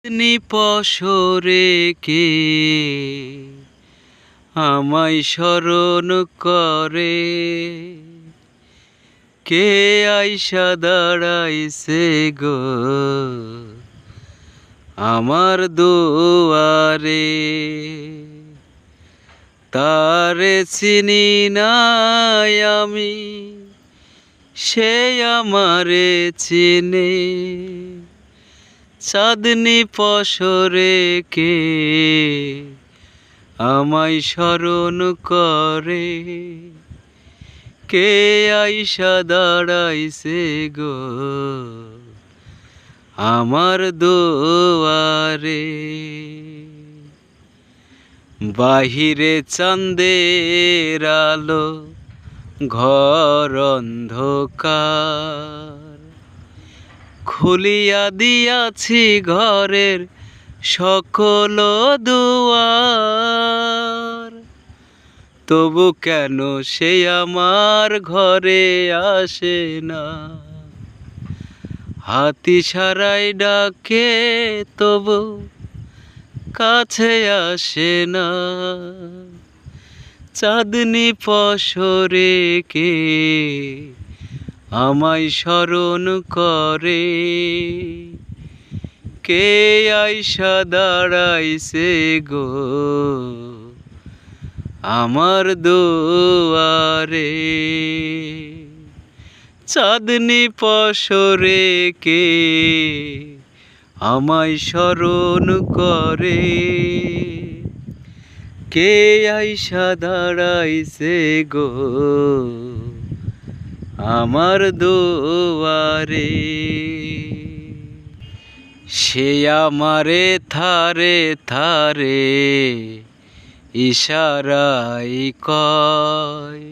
নিপসরে কে আমায় স্মরণ করে, কে আইসা দাঁড়াইছে গো আমার দুয়ারে। তারে চিনি নাই আমি, সে আমারে চিনে। চাঁদনি পসরে কে আমায় স্মরণ করে, কে আইসা দাঁড়াইছে গো আমার দুয়ারে। বাহিরে চাঁদের আলো, ঘর অন্ধকার, খুলিয়া দিয়াছি ঘরের সকল দুয়ার। তবু কেন সে আমার ঘরে আসে না, হাতি সারাই ডাকে তবু কাছে আসে না। চাঁদনি পসরে কে আমায় স্মরণ করে, কে আইসা দাঁড়াইছে গো আমার দুয়ারে। চাঁদনি পসরে কে আমায় স্মরণ করে, কে আইসা দাঁড়াইছে গো আমার দুয়ারে। সে আমারে থারে থারে ইশারাই কয়,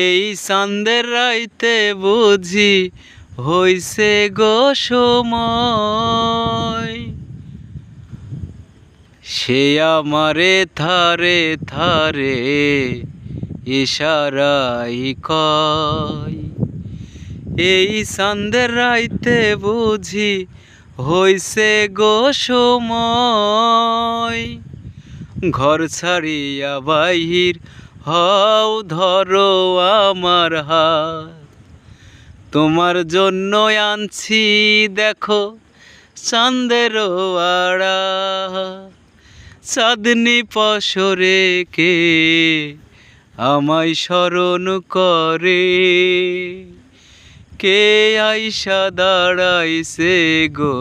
এই চাঁদের রাইতে বুঝি হইছে গো সময়। সে আমারে থারে থারে ইশারাই কয়, এই চাঁদের রাইতে বুঝি হইছে গো সময়। ঘর ছাড়িয়া বাহির হও, ধরো আমার হাত, তোমার জন্য আনছি দেখো চাঁদের আড়াত। চাঁদনি পসরে কে আমায় স্মরণ করে, কে আইসা দাঁড়াইছে গো